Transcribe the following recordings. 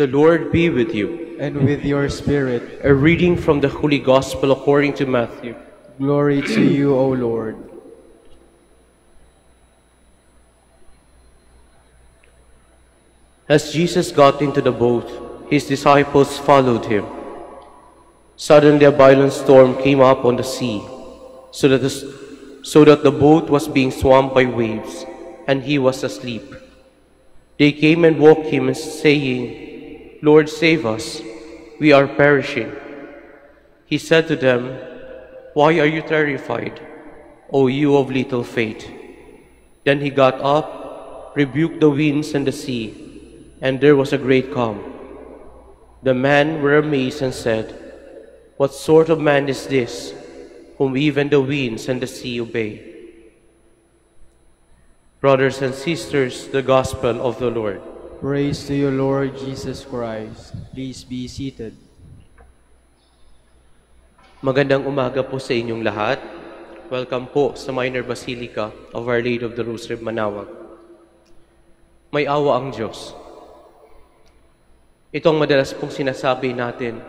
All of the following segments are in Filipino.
The Lord be with you. And with your spirit. A reading from the Holy Gospel according to Matthew. Glory to you, O Lord. As Jesus got into the boat, his disciples followed him. Suddenly a violent storm came up on the sea, so that the boat was being swamped by waves, and he was asleep. They came and woke him, saying, "Lord, save us, we are perishing." He said to them, "Why are you terrified, O you of little faith?" Then he got up, rebuked the winds and the sea, and there was a great calm. The men were amazed and said, "What sort of man is this, whom even the winds and the sea obey?" Brothers and sisters, the Gospel of the Lord. Praise to you, Lord Jesus Christ. Please be seated. Magandang umaga po sa inyong lahat. Welcome po sa Minor Basilica of Our Lady of the Rosary, Manaoag. May awa ang Diyos. Ito ang madalas pong sinasabi natin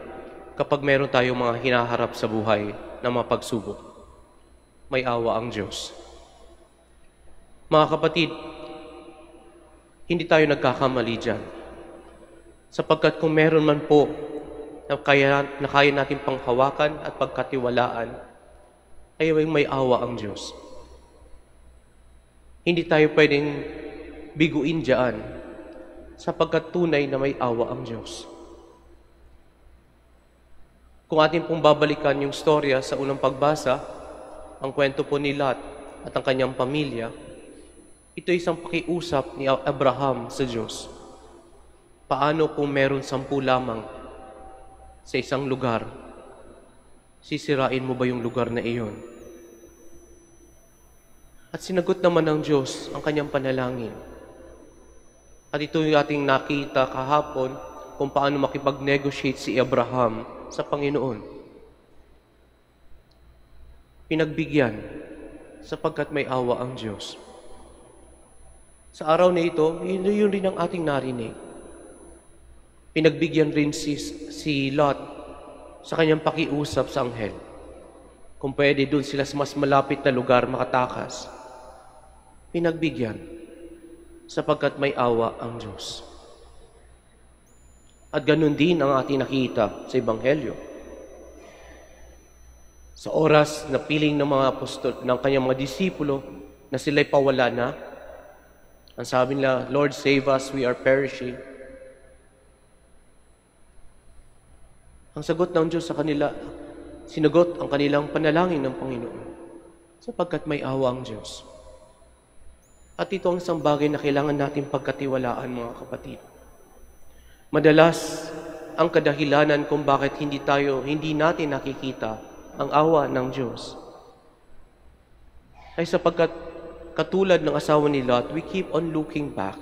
kapag meron tayong mga hinaharap sa buhay na mapagsubok. May awa ang Diyos. Mga kapatid, hindi tayo nagkakamali dyan. Sapagkat kung meron man po na kaya natin panghawakan at pagkatiwalaan, ay may awa ang Diyos. Hindi tayo pwedeng biguin dyan, sapagkat tunay na may awa ang Diyos. Kung atin pong babalikan yung storya sa unang pagbasa, ang kwento po ni Lot at ang kanyang pamilya, ito isang pakiusap ni Abraham sa Diyos. Paano kung meron 10 lamang sa isang lugar? Sisirain mo ba yung lugar na iyon? At sinagot naman ng Diyos ang kanyang panalangin. At ito yung ating nakita kahapon kung paano makipag-negotiate si Abraham sa Panginoon. Pinagbigyan sapagkat may awa ang Diyos. Sa araw na ito, yun rin ang ating narinig. Pinagbigyan rin si Lot sa kanyang pakiusap sa anghel. Kung pwede doon sila sa mas malapit na lugar makatakas. Pinagbigyan sapagkat may awa ang Diyos. At ganun din ang ating nakita sa Ebanghelyo. Sa oras na piling ng mga apostol, ng kanyang mga disipulo, na sila'y pawala na, ang sabi nila, "Lord, save us, we are perishing." Ang sagot ng Diyos sa kanila, sinagot ang kanilang panalangin ng Panginoon, sapagkat may awa ang Diyos. At ito ang isang bagay na kailangan natin pagkatiwalaan, mga kapatid. Madalas, ang kadahilanan kung bakit hindi natin nakikita ang awa ng Diyos ay sapagkat katulad ng asawa ni Lot, we keep on looking back.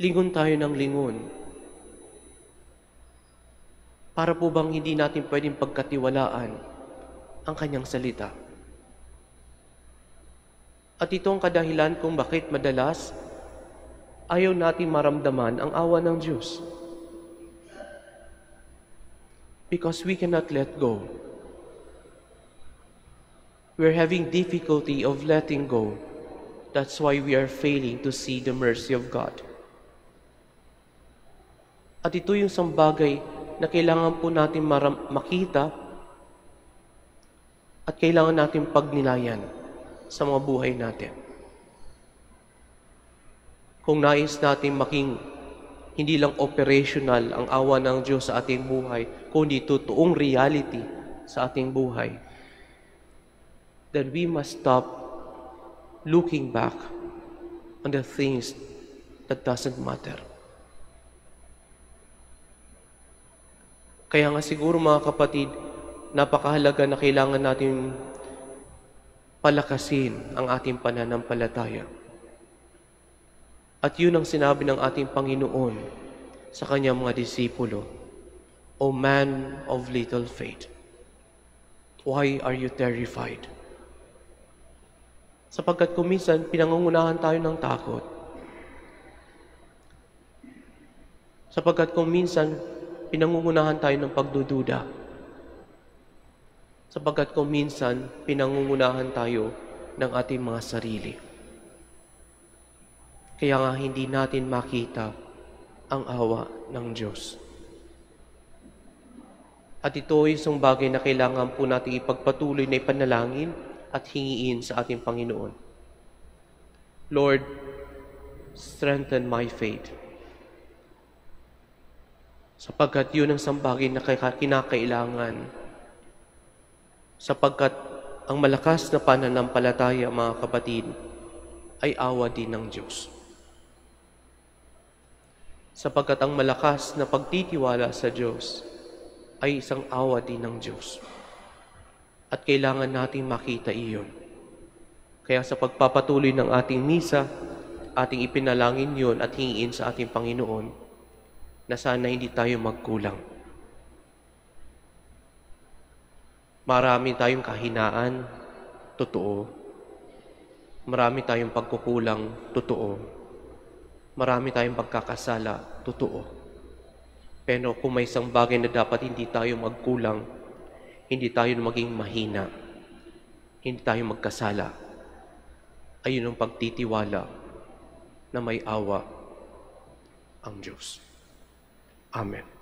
Lingon tayo ng lingon. Para po bang hindi natin pwedeng pagkatiwalaan ang kanyang salita? At ito ang kadahilan kung bakit madalas ayaw natin maramdaman ang awa ng Diyos. Because we cannot let go. We're having difficulty of letting go. That's why we are failing to see the mercy of God. At ito yung isang bagay na kailangan po natin makita at kailangan natin pagnilayan sa mga buhay natin. Kung nais natin making hindi lang operational ang awa ng Diyos sa ating buhay, kundi totoong reality sa ating buhay, then we must stop looking back on the things that doesn't matter. Kaya nga siguro, mga kapatid, napakahalaga na kailangan natin palakasin ang ating pananampalataya. At yun ang sinabi ng ating Panginoon sa kanyang mga disipulo, "O man of little faith, why are you terrified?" Sapagkat kung minsan pinangungunahan tayo ng takot. Sapagkat kung minsan, pinangungunahan tayo ng pagdududa. Sapagkat kung minsan, pinangungunahan tayo ng ating mga sarili. Kaya nga hindi natin makita ang awa ng Diyos. At ito ay isang bagay na kailangan po natin ipagpatuloy na ipanalangin at hingiin sa ating Panginoon. Lord, strengthen my faith. Sapagkat yun ang isang bagay na kinakailangan. Sapagkat ang malakas na pananampalataya, mga kapatid, ay awa din ng Diyos. Sapagkat ang malakas na pagtitiwala sa Diyos ay isang awa din ng Diyos. At kailangan nating makita iyon. Kaya sa pagpapatuloy ng ating misa, ating ipinalangin yun at hingiin sa ating Panginoon na sana hindi tayo magkulang. Marami tayong kahinaan, totoo. Marami tayong pagkukulang, totoo. Marami tayong pagkakasala, totoo. Pero kung may isang bagay na dapat hindi tayo magkulang, hindi tayo maging mahina, hindi tayo magkasala, ayun ang pagtitiwala na may awa ang Diyos. Amen.